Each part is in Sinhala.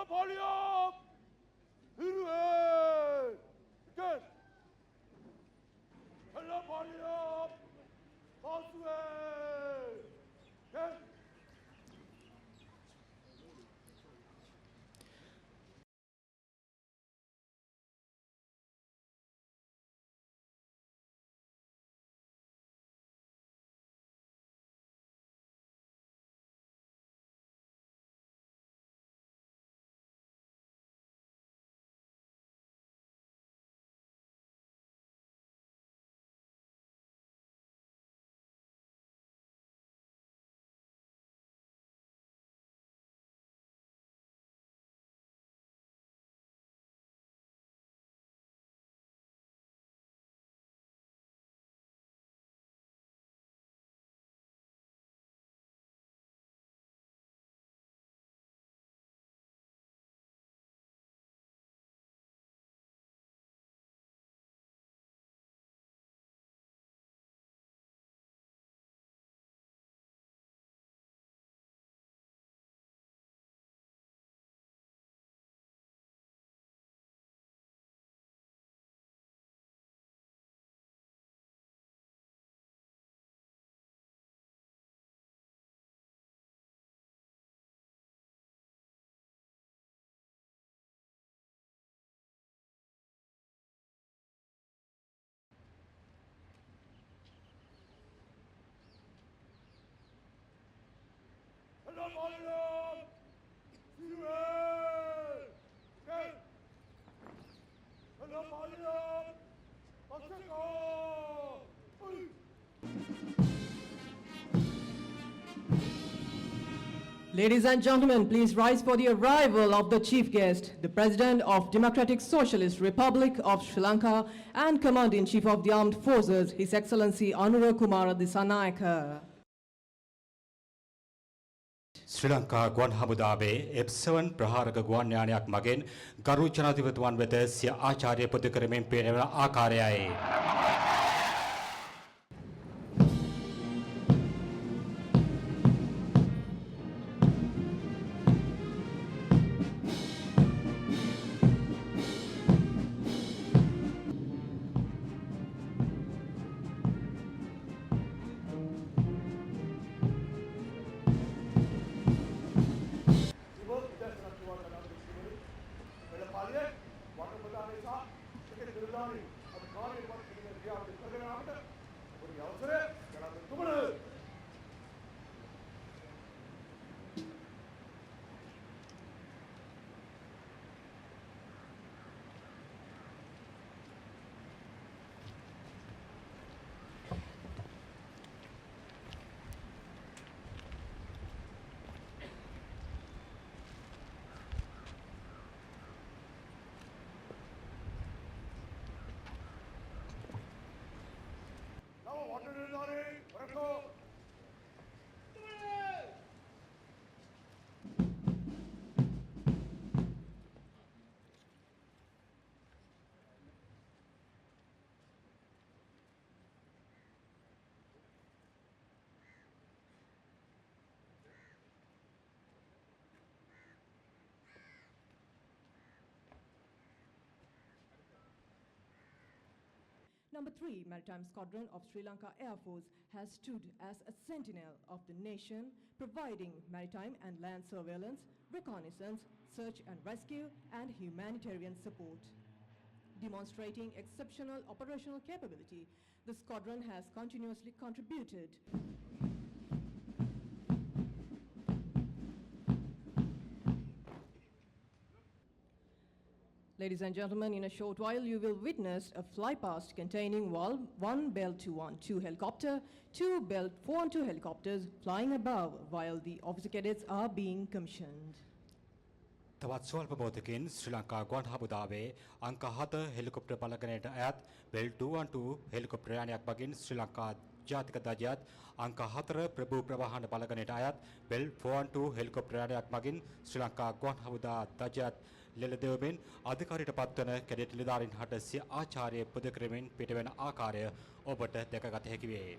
Napoleon! Hurray! Good! Napoleon! Boswell! Good! Napoleon! Hurray! Good! Napoleon! Boswell! Ladies and gentlemen, please rise for the arrival of the chief guest, the President of Democratic Socialist Republic of Sri Lanka and Commander-in-Chief of the Armed Forces, His Excellency Anura Kumara Dissanayaka. ශ්‍රී ලංකා ගුවන් හමුදාවේ F7 ප්‍රහාරක ගුවන් යානයක් මගින් ගරු ජනාධිපතිතුමන් වෙත සිය ආචාර්ය පුද කරමින් පෙරවන ආකාරයයි. Number 3 Maritime Squadron of Sri Lanka Air Force has stood as a sentinel of the nation, providing maritime and land surveillance, reconnaissance, search and rescue, and humanitarian support. Demonstrating exceptional operational capability, the squadron has continuously contributed Ladies and gentlemen, in a short while you will witness a flypast containing one Bell 212 helicopter, two Bell 412 helicopters flying above while the officer cadets are being commissioned. තවත් ස්වල්ප මොහොතකින් ශ්‍රී ලංකා ගුවන් හමුදාවේ අංක 7 හෙලිකොප්ටර් පළගණයට අයත් Bell 212 හෙලිකොප්ටර් යානයක් මගින් ශ්‍රී ලංකා ජාතික දජයත් අංක 4 ප්‍රභූ ප්‍රවාහන පළගණයට අයත් Bell 412 හෙලිකොප්ටර් යානයක් මගින් ශ්‍රී ලංකා ගුවන් හමුදා දජයත් ලෙලදෙවමින් අධිකාරියට පත්වන කැඩෙට් නිලධාරීන් හට සිය ආචාර්ය පුද කරමින් පිටවෙන ආකාරය ඔබට දැකගත හැකි වේ.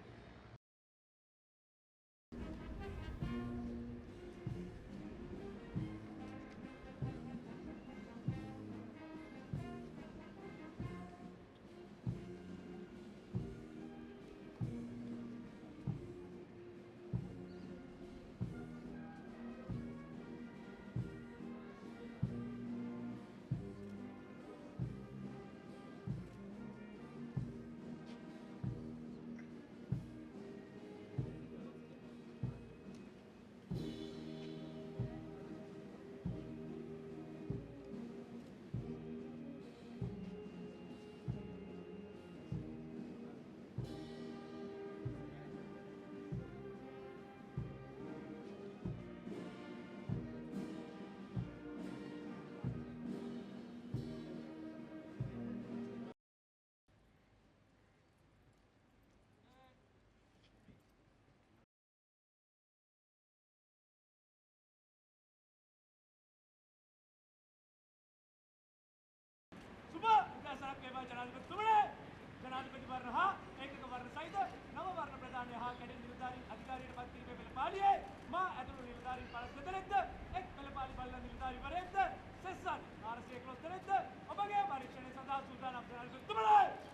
ජනාධිපති වර්ණ හා ඒකක වර්ණ සහිත නව වර්ණ ප්‍රදානය හා කැඩෙන නිලධාරීන් අධිකාරියට පත් කිරීමේ පෙළපාලියේ මා ඇතුළු නිලධාරීන් 52 දෙනෙක්ද එක් පෙළපාලි බලන නිලධාරීවරයෙක්ද සෙස්සන් 411 දෙනෙක්ද ඔබගේ පරීක්ෂණය සඳහා සූදානම් ජනාධිපතිතුමනි.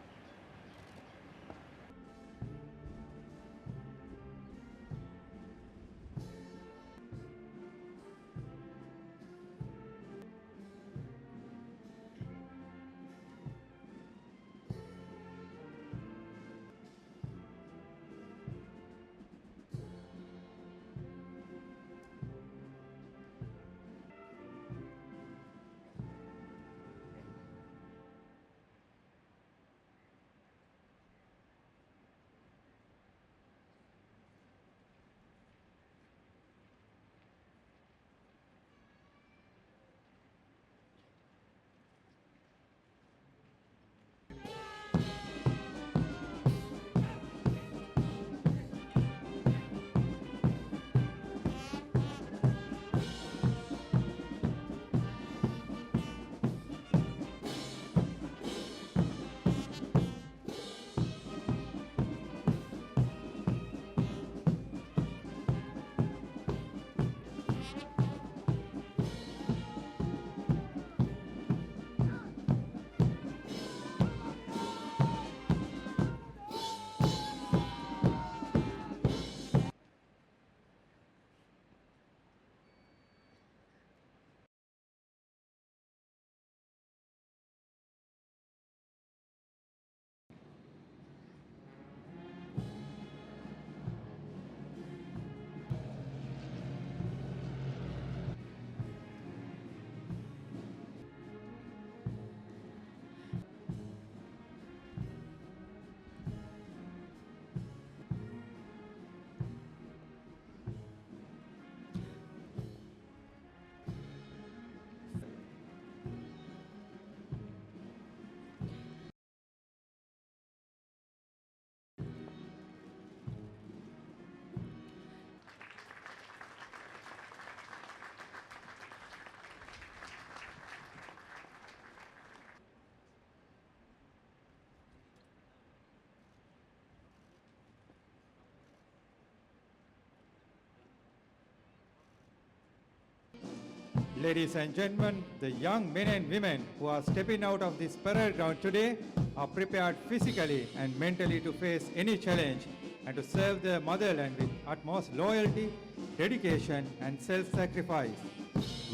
Ladies and gentlemen, the young men and women who are stepping out of this parade ground today are prepared physically and mentally to face any challenge and to serve their motherland with utmost loyalty, dedication and self-sacrifice.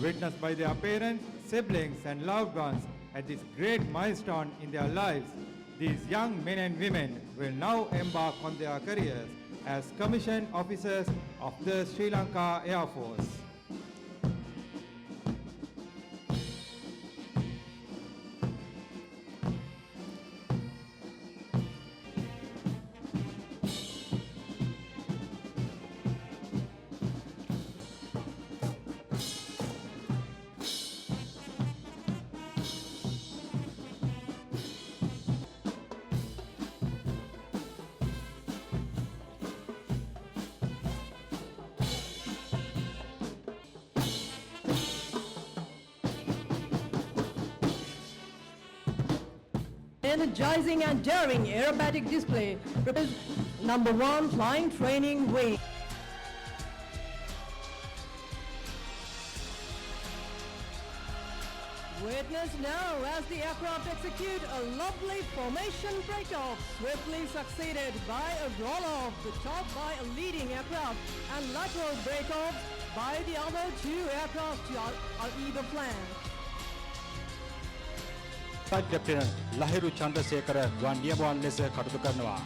Witnessed by their parents, siblings and loved ones at this great milestone in their lives, these young men and women will now embark on their careers as commissioned officers of the Sri Lanka Air Force. Energizing and daring aerobatic display represents number 1 Flying Training Wing. Witness now as the aircraft execute a lovely formation breakoff, swiftly succeeded by a roll-off, the top by a leading aircraft, and lateral breakoff by the other 2 aircraft on either flank. Captain Lahiru Chandrasekhara ගුවන් නියමුවන් ලෙස කටයුතු කරනවා.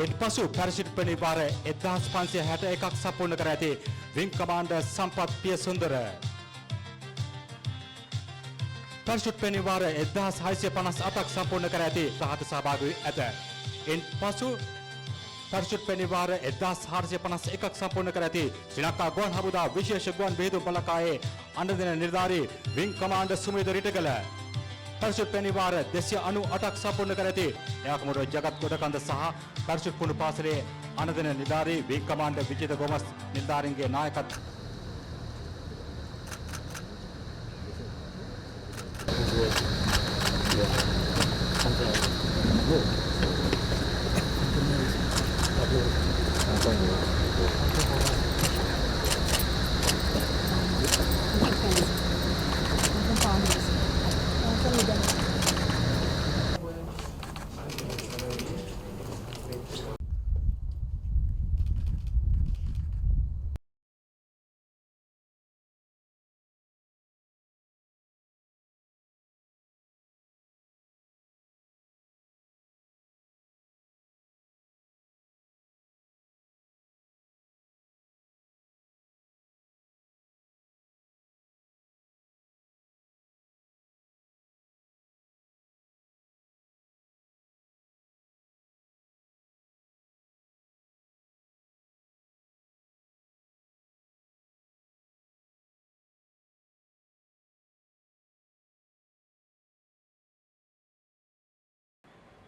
එන්පසු පැරෂූට් පෙළපාර 1561ක් සම්පූර්ණ කර ඇති විං කමාන්ඩර් සම්පත් පියසුන්දර. පැරෂූට් පෙළපාර 1657ක් සම්පූර්ණ කර ඇති සහත සහභාගී ඇත. එන්පසු පැරෂූට් පෙළපාර 1451ක් සම්පූර්ණ කර ඇති ශ්‍රී ලංකා ගුවන් හමුදා විශේෂ ගුවන් බෙහෙදුම් බළකායේ අනුදින නිලධාරී විං කමාන්ඩර් සුමේද රිටගල. පැරෂූට් පෙළපාර 298ක් සම්පූර්ණ කර ඇති එයාකමුර ජගත් ගොඩකන්ද සහ පැරෂූට් පුහුණු පාසලේ අනුදින නිලධාරී විං කමාන්ඩර් විජිත ගෝමස් නිලධාරීන්ගේ නායකත්වය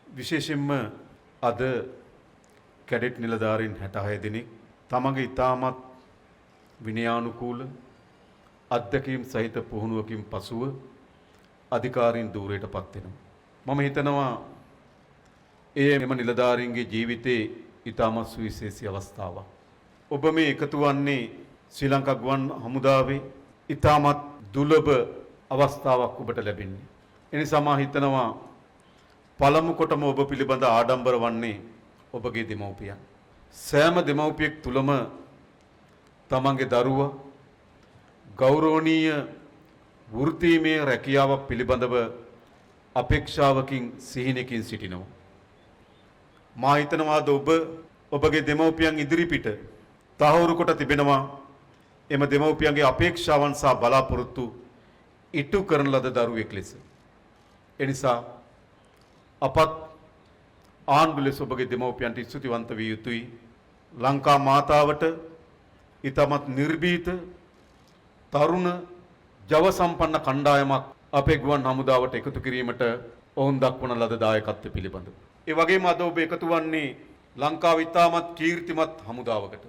විශේෂයෙන්ම අද කැඩෙට් නිලධාරීන් 66 දෙනෙක් තමගේ ඉතාමත් විනයානුකූල අධ්‍යක්ීම් සහිත පුහුණුවකින් පසුව අධිකාරීන් ධූරයටපත් වෙනවා. මම හිතනවා එම නිලධාරීන්ගේ ජීවිතයේ ඉතාමත් සුවිශේෂී අවස්ථාවක්. ඔබ මේ එකතු වන්නේ ශ්‍රී ලංකා ගුවන් හමුදාවේ ඉතාමත් දුර්ලභ අවස්ථාවක් ඔබට ලැබෙන්නේ. එනිසා මම හිතනවා පළමු කොටම ඔබ පිළිබඳ ආඩම්බර වන්නේ ඔබගේ දෙමව්පියන්. සෑම දෙමව්පියෙක් තුලම තමන්ගේ දරුවා ගෞරවනීය වෘත්තීමය රැකියාවක් පිළිබඳව අපේක්ෂාවකින් සිහිනකින් සිටිනවා. මා හිතනවාද ඔබගේ දෙමව්පියන් ඉදිරිපිට තහවුරු කොට තිබෙනවා එම දෙමව්පියන්ගේ අපේක්ෂාවන් සහ බලාපොරොත්තු ඉටු කරන ලද දරුවෙක් ලෙස. එනිසා අපත් ආණ්ඩු ලෙස ඔබගේ දෙමව්පියන්ට ස්තුතිවන්ත විය යුතුයි. ලංකා මාතාවට ඉතාමත් නිර්භීත තරුණ ජව සම්පන්න කණ්ඩායමක් අපේ ගුවන් හමුදාවට එකතු කිරීමට ඔවුන් දක්වන ලද දායකත්වය පිළිබඳව. ඒ වගේම අද ඔබ එකතු වන්නේ ලංකාව ඉතාමත් කීර්තිමත් හමුදාවකට.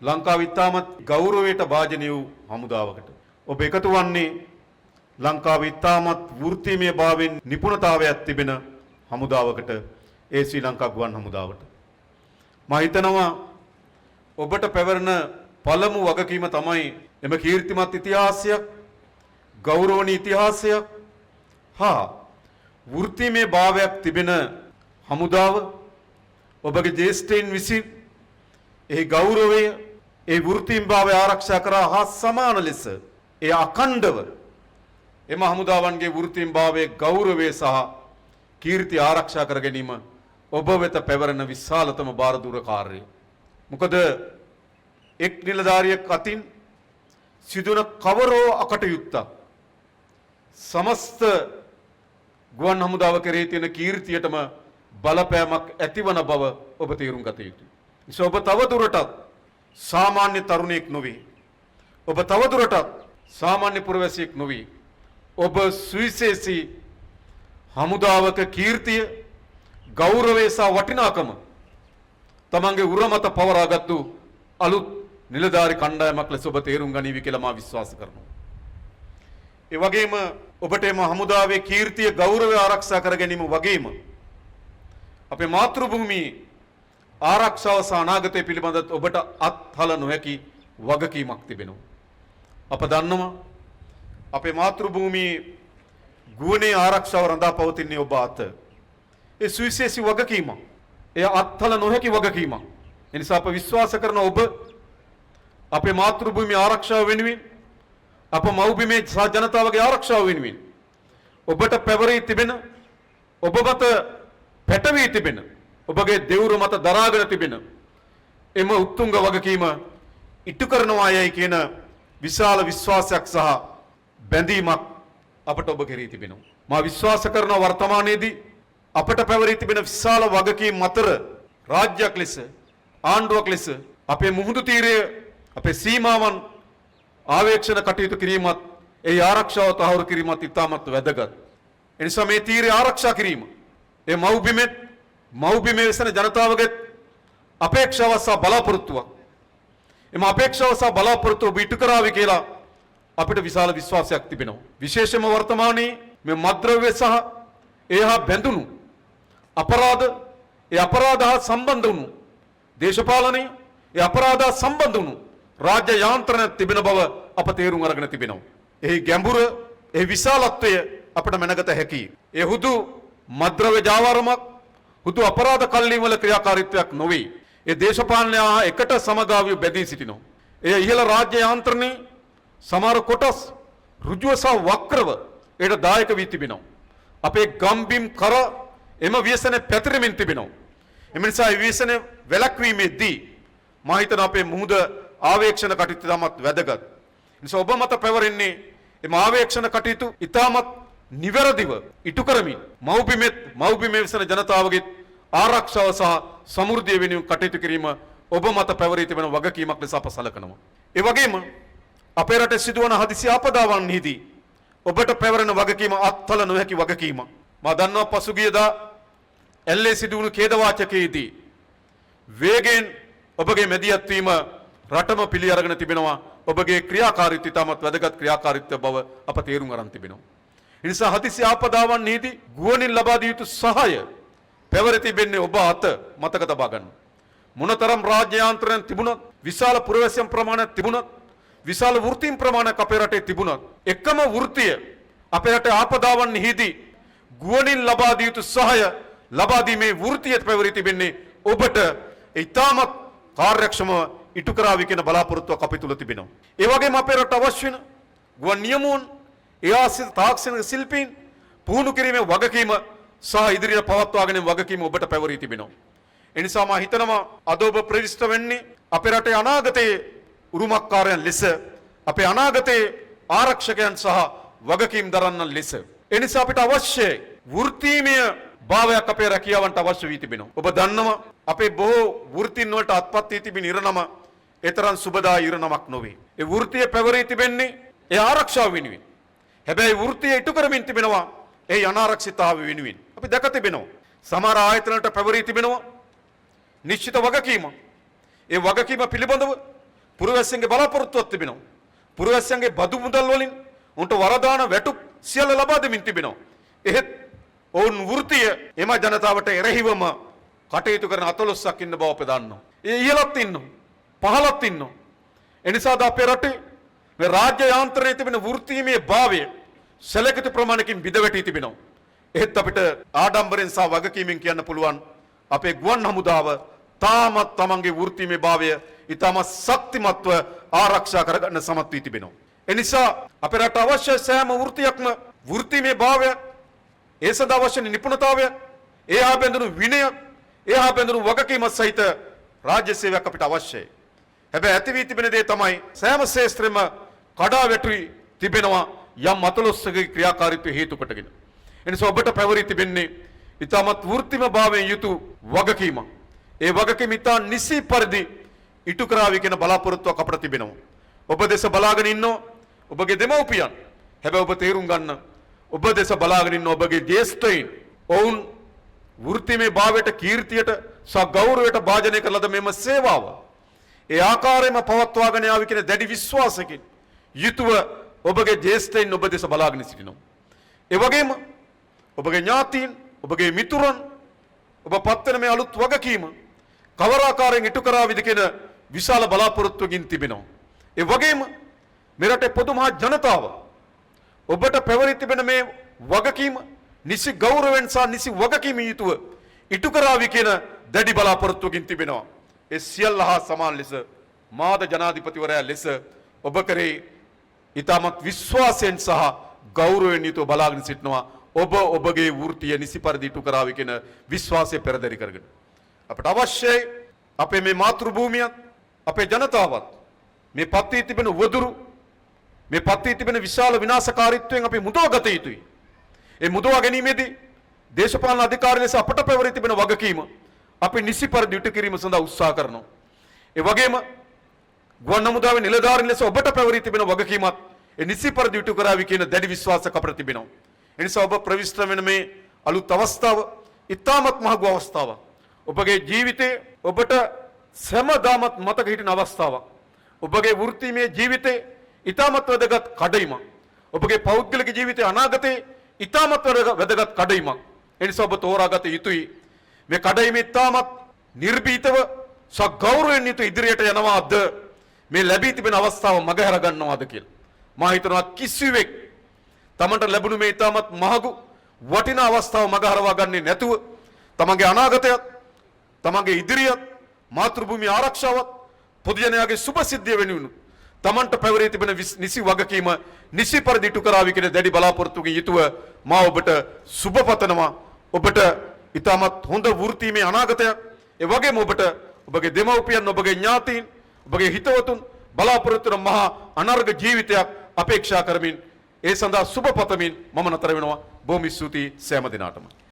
ලංකාව ඉතාමත් ගෞරවයට භාජනය වූ හමුදාවකට. ඔබ එකතු වන්නේ ලංකාව ඉතාමත් වෘත්තීමය භාවයෙන් නිපුණතාවයක් තිබෙන හමුදාවකට, ඒ ශ්‍රී ලංකා ගුවන් හමුදාවට. මම හිතනවා ඔබට පැවරෙන පළමු වගකීම තමයි එම කීර්තිමත් ඉතිහාසයක්, ගෞරවනීය ඉතිහාසයක් හා වෘත්තීමය භාවයක් තිබෙන හමුදාව ඔබගේ ජ්‍යෙෂ්ඨයින් විසින් ඒ ගෞරවය, ඒ වෘත්තීම භාවය ආරක්ෂා කරා හා සමාන ලෙස ඒ අඛණ්ඩව එම හමුදාවන්ගේ වෘත්තීම භාවයේ ගෞරවය සහ කීර්ති ආරක්ෂා කර ගැනීම ඔබ වෙත පැවරෙන විශාලතම බාරදූර කාර්යය. මොකද එක් නිලධාරියෙක් අතින් සිදුවන කවරෝ අකටයුත්තක් සමස්ත ගුවන් හමුදාව කෙරෙහි තියෙන කීර්තියටම බලපෑමක් ඇතිවන බව ඔබ තේරුම් ගත යුතුයි. නිසා ඔබ තවදුරටත් සාමාන්‍ය තරුණයෙක් නොවේ. ඔබ තවදුරටත් සාමාන්‍ය පුරවැසියෙක් නොවේ. ඔබ සුවිශේෂී හමුදාවක කීර්තිය, ගෞරවය සහ වටිනාකම තමන්ගේ උරමත පවරාගත්තු අලුත් නිලධාරි කණ්ඩායමක් ලෙස ඔබ තේරුම් ගනීවි කියලා මා විශ්වාස කරනවා. ඒ වගේම ඔබට එම හමුදාවේ කීර්තිය, ගෞරවය ආරක්ෂා කර ගැනීම වගේම අපේ මාතෘභූමියේ ආරක්ෂාව සහ අනාගතය පිළිබඳව ඔබට අත්හල නොහැකි වගකීමක් තිබෙනවා. අප දන්නවා අපේ මාතෘභූමියේ ගුවනේ ආරක්ෂාව රඳා පවතින්නේ ඔබ අත. ඒ සුවිශේෂී වගකීමක්. එය අත්හල නොහැකි වගකීමක්. එනිසා අප විශ්වාස කරන ඔබ අපේ මාතෘභූමියේ ආරක්ෂාව වෙනුවෙන්, අප මව්බිමේ සහ ජනතාවගේ ආරක්ෂාව වෙනුවෙන් ඔබට පැවරී තිබෙන, ඔබ මත පැටවී තිබෙන, ඔබගේ දෙවුර මත දරාගෙන තිබෙන එම උත්තුංග වගකීම ඉටු කරනවා යයි කියන විශාල විශ්වාසයක් සහ බැඳීමක් අපට ඔබ කෙරෙහි තිබෙනවා. මා විශ්වාස කරනවා වර්තමානයේදී අපට පැවරී තිබෙන විශාල වගකීම් අතර රාජ්‍යයක් ලෙස, ආණ්ඩුවක් ලෙස අපේ මුහුදු තීරය, අපේ සීමාවන් ආවේක්ෂණ කටයුතු කිරීමත්, ඒ ආරක්ෂාව තහවුරු කිරීමත් ඉතාමත් වැදගත්. එනිසා මේ තීරය ආරක්ෂා කිරීම ඒ මව්බිමේ වෙසෙන ජනතාවගේ අපේක්ෂාව සහ බලාපොරොත්තුවක්. එම අපේක්ෂාව සහ බලාපොරොත්තුව ඔබ ඉටු කරાવી කියලා අපිට විශාල විශ්වාසයක් තිබෙනවා. විශේෂයෙන්ම වර්තමානයේ මේ මත්ද්‍රව්‍ය සහ ඒ හා බැඳුණු අපරාධ, ඒ අපරාධ හා සම්බන්ධ වුණු දේශපාලනය, ඒ අපරාධ හා සම්බන්ධ වුණු රාජ්‍ය යාන්ත්‍රණ තිබෙන බව අප තේරුම් අරගෙන තිබෙනවා. එහි ගැඹුර, එහි විශාලත්වය අපට මැනගත හැකියි. ඒ හුදු මද්‍රව්‍ය ජාවාරමක්, හුදු අපරාධ කල්ලීම් වල ක්‍රියාකාරීත්වයක් නොවේ. ඒ දේශපාලනයා එකට සමගාමීව බැඳී සිටිනවා. ඒ ඉහළ රාජ්‍ය යාන්ත්‍රණයේ සමහර කොටස් ඍජුව සහ වක්‍රව ඒට දායක වී තිබෙනවා. අපේ ගම්බිම් කර එම ව්‍යසනය පැතිරෙමින් තිබෙනවා. එම නිසා මේ ව්‍යසනය වැළැක්වීමේදී මා හිතන අපේ මුහුද ආවේක්ෂණ කටයුතු ඉතාමත් වැදගත්. නිසා ඔබ මත පැවරෙන්නේ එම ආවේක්ෂණ කටයුතු ඉතාමත් නිවැරදිව ඉටු කරමින් මව්බිමේ විසන ජනතාවගේ ආරක්ෂාව සහ සමෘද්ධිය වෙනුවෙන් කටයුතු කිරීම ඔබ මත පැවරී තිබෙන වගකීමක් ලෙස අප සලකනවා. ඒ වගේම අපේ රටේ සිදුවන හදිසි ආපදාවන්හිදී ඔබට පැවරෙන වගකීම අත්හල නොහැකි වගකීමක්. මා දන්නවා පසුගියදා ඇල්ලේ සිදුවුණු ඛේදවාචකයේදී වේගයෙන් ඔබගේ මැදිහත් වීම රටම පිළි අරගෙන තිබෙනවා. ඔබගේ ක්‍රියාකාරීත්වය ඉතාමත් වැදගත් ක්‍රියාකාරීත්වය බව අප තේරුම් අරන් තිබෙනවා. ඒ නිසා හදිසි ආපදාවන්හිදී ගුවනින් ලබා දිය යුතු සහාය පැවර තිබෙන්නේ ඔබ අත මතක තබා ගන්න. මොනතරම් රාජ්‍ය යාන්ත්‍රණ තිබුණත්, විශාල පුරවැසියන් ප්‍රමාණයක් තිබුණත්, විශාල වෘත්තීන් ප්‍රමාණයක් අපේ රටේ තිබුණත්, එකම වෘත්තිය අපේ රටේ ආපදාවන්හිදී ගුවනින් ලබා දිය යුතු සහාය ලබා දීමේ වෘත්තිය පැවරී තිබෙන්නේ ඔබට ඉතාමත් කාර්යක්ෂමව ඉටු කරාවි කියන බලාපොරොත්තුවක් අපි තුල තිබෙනවා. ඒ වගේම අපේ රට අවශ්‍ය වෙන ගුවන් නියමුවන්, ඒ ආශ්‍රිත තාක්ෂණික ශිල්පීන් පුහුණු කිරීමේ වගකීම සහ ඉදිරියට පවත්වාගෙන යන වගකීම ඔබට පැවරී තිබෙනවා. ඒ නිසා මා හිතනවා අද ඔබ ප්‍රවිෂ්ඨ වෙන්නේ අපේ රටේ අනාගතයේ උරුමකාරයන් ලෙස, අපේ අනාගතයේ ආරක්ෂකයන් සහ වගකීම් දරන්නන් ලෙස. ඒ නිසා අපිට අවශ්‍ය වෘත්තීමය භාවයක් අපේ රැකියාවන්ට අවශ්‍ය වී තිබෙනවා. ඔබ දන්නවා අපේ බොහෝ වෘත්තීන් වලට අත්පත් වී තිබෙන ඉරණම ඒතරම් සුබදායි ඉරණමක් නොවේ. ඒ වෘත්තිය පැවරී තිබෙන්නේ ඒ ආරක්ෂාව වෙනුවෙන්. හැබැයි වෘත්තිය ඉටු කරමින් තිබෙනවා ඒ අනාරක්ෂිතතාවය වෙනුවෙන්. අපි දැක තිබෙනවා සමහර ආයතන වලට පැවරී තිබෙනවා නිශ්චිත වගකීම. ඒ වගකීම පිළිබඳව පුරවැසියන්ගේ බලාපොරොත්තුවක් තිබෙනවා. පුරවැසියන්ගේ බදු මුදල් වලින් උන්ට වරදාන වැටුප් සියල්ල ලබා දෙමින් තිබෙනවා. එහෙත් ඔවුන් වෘත්තිය එම ජනතාවට එරෙහිවම කටයුතු කරන 14ක් ඉන්න බව අපි දන්නවා. ඒ ඉහළත් ඉන්නවා, පහළත් ඉන්නවා. එනිසාද අපේ රටේ මේ රාජ්‍ය යාන්ත්‍රණයේ තිබෙන වෘත්තීමේ භාවය සැලකිත ප්‍රමාණයකින් බිඳ වැටී තිබෙනවා. එහෙත් අපිට ආඩම්බරෙන් සහ වගකීමෙන් කියන්න පුළුවන් අපේ ගුවන් හමුදාව තාමත් තමන්ගේ වෘත්තීමේ භාවය ඉතාමත් ශක්තිමත්ව ආරක්ෂා කරගන්න සමත් වී තිබෙනවා. එනිසා අපේ රට අවශ්‍ය සෑම වෘත්තියක්ම වෘත්තීමේ භාවය, ඒ සඳහා අවශ්‍ය නිපුණතාවය, ඒ හා බැඳුණු විනය, ඒ හා බැඳුණු වගකීම සහිත රාජ්‍ය සේවයක් අපිට අවශ්‍යයි. හැබැයි ඇති වී තිබෙන දේ තමයි සෑම ශේෂ්ත්‍රෙම කඩා වැටුයි තිබෙනවා යම් අතලොස්සකගේ ක්‍රියාකාරීත්වය හේතු කොටගෙන. එනිසා ඔබට පැවරී තිබෙන්නේ ඉතාමත් වෘත්තිම භාවයෙන් යුතු වගකීමක්. ඒ වගකීම ඉතා නිසි පරිදි ඉටු කරාවි කියන බලාපොරොත්තුවක් අපට තිබෙනවා. ඔබ දෙස බලාගෙන ඉන්නෝ ඔබගේ දෙමව්පියන්. හැබැයි ඔබ තේරුම් ගන්න ඔබ දෙස බලාගෙන ඉන්න ඔබගේ ජ්‍යෙෂ්ඨයින් ඔවුන් වෘත්තිමය භාවයට, කීර්තියට සහ ගෞරවයට භාජනය කළ ලද මෙම සේවාව ඒ ආකාරයෙන්ම පවත්වාගෙන යාවි කියන දැඩි විශ්වාසකින් යුතුව ඔබගේ ජ්‍යෙෂ්ඨයින් ඔබ දෙස බලාගෙන සිටිනවා. ඒ වගේම ඔබගේ ඥාතීන්, ඔබගේ මිතුරන් ඔබ පත්වන මේ අලුත් වගකීම කවර ආකාරයෙන් ඉටු කරාවිද කියන විශාල බලාපොරොත්තුවකින් තිබෙනවා. ඒ වගේම මෙරටේ පොදු මහා ජනතාව ඔබට පැවරී තිබෙන මේ වගකීම නිසි ගෞරවයෙන් සහ නිසි වගකීමෙන් යුතුව ඉටු කරාවි කියන දැඩි බලාපොරොත්තුවකින් තිබෙනවා. ඒ සියල්ල හා සමාන ලෙස මාද ජනාධිපතිවරයා ලෙස ඔබ කරේ ඉතාමත් විශ්වාසයෙන් සහ ගෞරවයෙන් යුතුව බලාගෙන සිටිනවා. ඔබ ඔබගේ වෘත්තිය නිසි පරිදි ඉටු කරාවි කියන විශ්වාසය පෙරදරි කරගෙන අපට අවශ්‍යයි අපේ මේ මාතෘ භූමියත් අපේ ජනතාවත් මේ පත්වී තිබෙන වදුරු, මේ පත්වී තිබෙන විශාල විනාශකාරීත්වයෙන් අපි මුදවා ගත යුතුයි. ඒ මුදවා ගැනීමේදී දේශපාලන අධිකාරී ලෙස අපට පැවරී තිබෙන වගකීම අපි නිසි පරිදි ඉටු කිරීම සඳහා උත්සාහ කරනවා. ඒ වගේම ගුවන් හමුදාවේ නිලධාරීන් ලෙස ඔබට පැවරී තිබෙන වගකීමත් ඒ නිසි පරිදි ඉටු කරાવી කියන දැඩි විශ්වාසයක් අපට තිබෙනවා. එනිසා ඔබ ප්‍රවිෂ්ඨ වෙන මේ අලුත් අවස්ථාව ඉතාමත් මහඟු අවස්ථාවක්. ඔබගේ ජීවිතේ ඔබට සෑමදාමත් මතක හිටින අවස්ථාවක්. ඔබගේ වෘත්තීමය ජීවිතේ ඉතාමත් වැදගත් කඩයිමක්. ඔබගේ පෞද්ගලික ජීවිතයේ අනාගතේ ඉතාමත් වැදගත් කඩයිමක්. එනිසා ඔබ තෝරාගත යුතුයි. මේ කඩයිම ඉතාමත් නිර්භීතව සගෞරවයෙන් යුතු ඉදිරියට යනවාද මේ ලැබී තිබෙන අවස්ථාව මගහැර ගන්නවාද කියලා. මා හිතනවා කිසිවෙක් තමන්ට ලැබුණු මේ ඉතාමත් මහඟු වටිනා අවස්ථාව මගහරවා ගන්නේ නැතුව තමන්ගේ අනාගතයත් තමන්ගේ ඉදිරියත් මාතෘභූමිය ආරක්ෂාවත් පොදු ජනයාගේ සුබ සිද්ධිය වෙනුවෙන් තමන්ට පැවරී තිබෙන නිසි වගකීම නිසි පරිදි ඉටු කරාවි කියන දැඩි බලාපොරොත්තුකින් යුතුව මා ඔබට සුබ පතනවා. ඔබට ඉතාමත් හොඳ වෘත්තීමේ අනාගතයක්, ඒ වගේම ඔබට ඔබගේ දෙමව්පියන්, ඔබගේ ඥාතීන්, ඔබගේ හිතවතුන් බලාපොරොත්තු වන මහා අනර්ග ජීවිතයක් අපේක්ෂා කරමින් ඒ සඳහා සුබ පතමින් මම නතර වෙනවා. බොහොම ස්තුතියි සෑම දිනාටම.